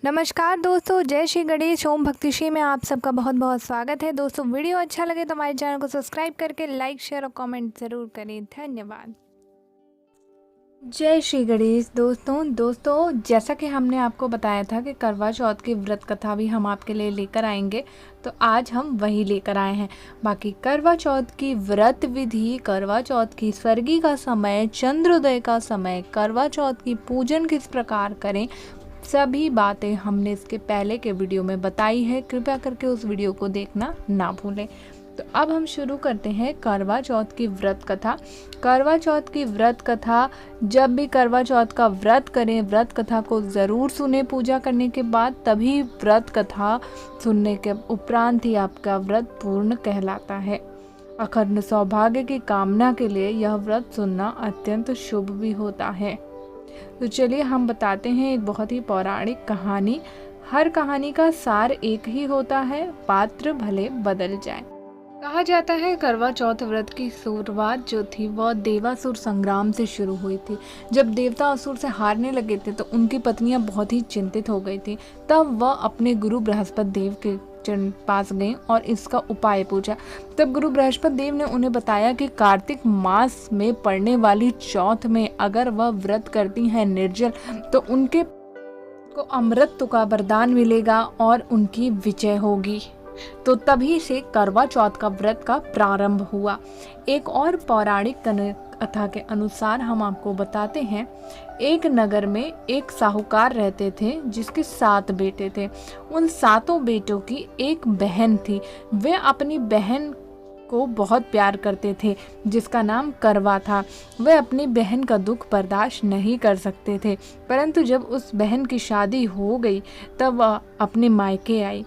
नमस्कार दोस्तों, जय श्री गणेश। ओम भक्तिश्री में आप सबका बहुत बहुत स्वागत है। दोस्तों वीडियो अच्छा लगे तो हमारे चैनल को सब्सक्राइब करके लाइक शेयर और कमेंट ज़रूर करें। धन्यवाद। जय श्री गणेश। दोस्तों जैसा कि हमने आपको बताया था कि करवा चौथ की व्रत कथा भी हम आपके लिए लेकर आएंगे, तो आज हम वही लेकर आए हैं। बाकी करवा चौथ की व्रत विधि, करवा चौथ की स्वर्गी का समय, चंद्रोदय का समय, करवा चौथ की पूजन किस प्रकार करें, सभी बातें हमने इसके पहले के वीडियो में बताई है। कृपया करके उस वीडियो को देखना ना भूलें। तो अब हम शुरू करते हैं करवा चौथ की व्रत कथा। करवा चौथ की व्रत कथा, जब भी करवा चौथ का व्रत करें, व्रत कथा को ज़रूर सुने पूजा करने के बाद, तभी व्रत कथा सुनने के उपरांत ही आपका व्रत पूर्ण कहलाता है। अखंड सौभाग्य की कामना के लिए यह व्रत सुनना अत्यंत शुभ भी होता है। तो चलिए हम बताते हैं एक बहुत ही पौराणिक कहानी। हर कहानी का सार एक ही होता है, पात्र भले बदल जाए। कहा जाता है करवा चौथ व्रत की शुरुआत जो थी वह देवासुर संग्राम से शुरू हुई थी। जब देवता असुर से हारने लगे थे तो उनकी पत्नियां बहुत ही चिंतित हो गई थी। तब वह अपने गुरु बृहस्पति देव के पास गए और इसका उपाय पूछा। तब गुरु बृहस्पति देव ने उन्हें बताया कि कार्तिक मास में पड़ने वाली चौथ में अगर वह व्रत करती हैं निर्जल, तो उनके को अमृत का वरदान मिलेगा और उनकी विजय होगी। तो तभी से करवा चौथ का व्रत का प्रारंभ हुआ। एक और पौराणिक कथा के अनुसार हम आपको बताते हैं, एक नगर में एक साहूकार रहते थे जिसके 7 बेटे थे। उन 7 बेटों की एक बहन थी। वे अपनी बहन को बहुत प्यार करते थे जिसका नाम करवा था। वे अपनी बहन का दुख बर्दाश्त नहीं कर सकते थे, परंतु जब उस बहन की शादी हो गई तब वह अपने मायके आई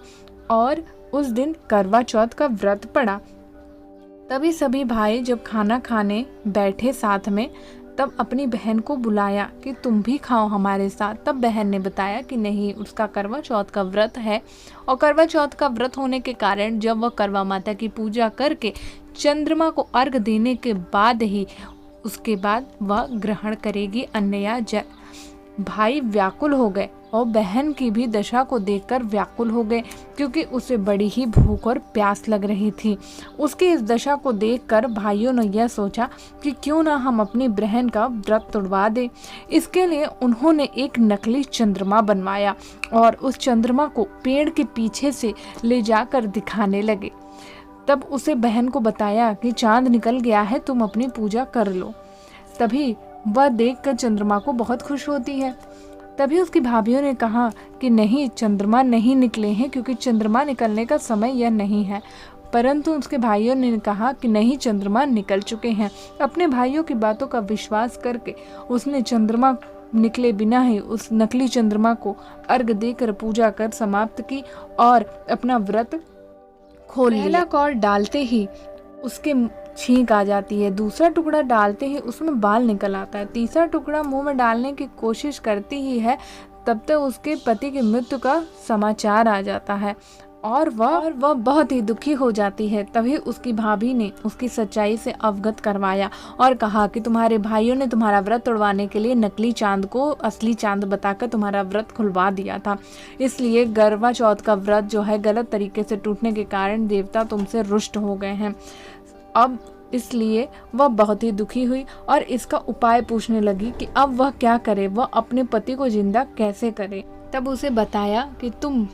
और उस दिन करवा चौथ का व्रत पड़ा। तभी सभी भाई जब खाना खाने बैठे साथ में, तब अपनी बहन को बुलाया कि तुम भी खाओ हमारे साथ। तब बहन ने बताया कि नहीं, उसका करवा चौथ का व्रत है और करवा चौथ का व्रत होने के कारण जब वह करवा माता की पूजा करके चंद्रमा को अर्घ देने के बाद ही उसके बाद वह ग्रहण करेगी अन्न या जल। भाई व्याकुल हो गए और बहन की भी दशा को देखकर व्याकुल हो गए, क्योंकि उसे बड़ी ही भूख और प्यास लग रही थी। उसकी इस दशा को देखकर भाइयों ने यह सोचा कि क्यों ना हम अपनी बहन का व्रत तोड़वा दें। इसके लिए उन्होंने एक नकली चंद्रमा बनवाया और उस चंद्रमा को पेड़ के पीछे से ले जाकर दिखाने लगे। तब उसे बहन को बताया कि चांद निकल गया है, तुम अपनी पूजा कर लो। तभी वह देखकर चंद्रमा को बहुत खुश होती है। तभी उसकी भाभियों ने कहा कि नहीं, चंद्रमा नहीं निकले हैं, क्योंकि चंद्रमा निकलने का समय यह नहीं है। परंतु उसके भाइयों ने कहा कि नहीं, चंद्रमा निकल चुके हैं। अपने भाइयों की बातों का विश्वास करके उसने चंद्रमा निकले बिना ही उस नकली चंद्रमा को अर्घ देकर पूजा कर समाप्त की और अपना व्रत खोल लिया। पहला कौर डालते ही उसके छींक आ जाती है, दूसरा टुकड़ा डालते ही उसमें बाल निकल आता है, तीसरा टुकड़ा मुंह में डालने की कोशिश करती ही है, तब तक उसके पति की मृत्यु का समाचार आ जाता है और वह बहुत ही दुखी हो जाती है। तभी उसकी भाभी ने उसकी सच्चाई से अवगत करवाया और कहा कि तुम्हारे भाइयों ने तुम्हारा व्रत तोड़वाने के लिए नकली चांद को असली चांद बताकर तुम्हारा व्रत खुलवा दिया था। इसलिए करवा चौथ का व्रत जो है गलत तरीके से टूटने के कारण देवता तुमसे रुष्ट हो गए हैं। अब इसलिए वह बहुत ही दुखी हुई और इसका उपाय पूछने लगी कि अब वह क्या करे, वह अपने पति को जिंदा कैसे करे। तब उसे बताया कि तुम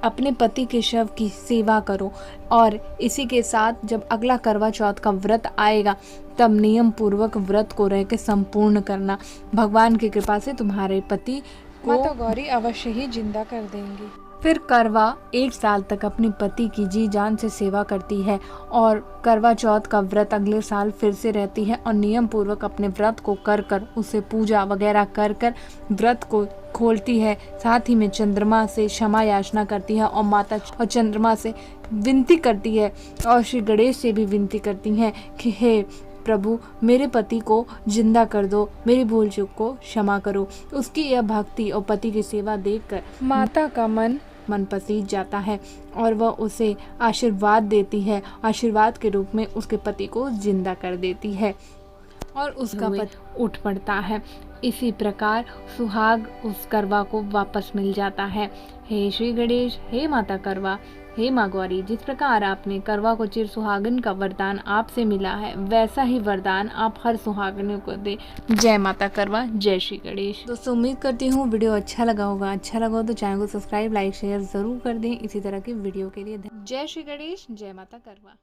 अपने पति के शव की सेवा करो और इसी के साथ जब अगला करवा चौथ का व्रत आएगा तब नियम पूर्वक व्रत को रह के संपूर्ण करना। भगवान की कृपा से तुम्हारे पति को माता गौरी अवश्य ही जिंदा कर देंगी। फिर करवा 1 साल तक अपने पति की जी जान से सेवा करती है और करवा चौथ का व्रत अगले साल फिर से रहती है और नियम पूर्वक अपने व्रत को कर उसे पूजा वगैरह कर व्रत को खोलती है। साथ ही में चंद्रमा से क्षमा याचना करती है और माता और चंद्रमा से विनती करती है और श्री गणेश से भी विनती करती हैं कि हे प्रभु, मेरे पति को जिंदा कर दो, मेरी भूल चूक को क्षमा करो। उसकी यह भक्ति और पति की सेवा देखकर माता का मन पसीज जाता है और वह उसे आशीर्वाद देती है। आशीर्वाद के रूप में उसके पति को जिंदा कर देती है और उसका पति उठ पड़ता है। इसी प्रकार सुहाग उस करवा को वापस मिल जाता है। हे श्री गणेश, हे माता करवा, हे माँ गौरी, जिस प्रकार आपने करवा को चिर सुहागन का वरदान आपसे मिला है, वैसा ही वरदान आप हर सुहागनों को दे। जय माता करवा, जय श्री गणेश। दोस्तों उम्मीद करती हूँ वीडियो अच्छा लगा होगा। अच्छा लगा हो तो चैनल को सब्सक्राइब, लाइक, शेयर जरूर कर दें इसी तरह की वीडियो के लिए। जय श्री गणेश, जय माता करवा।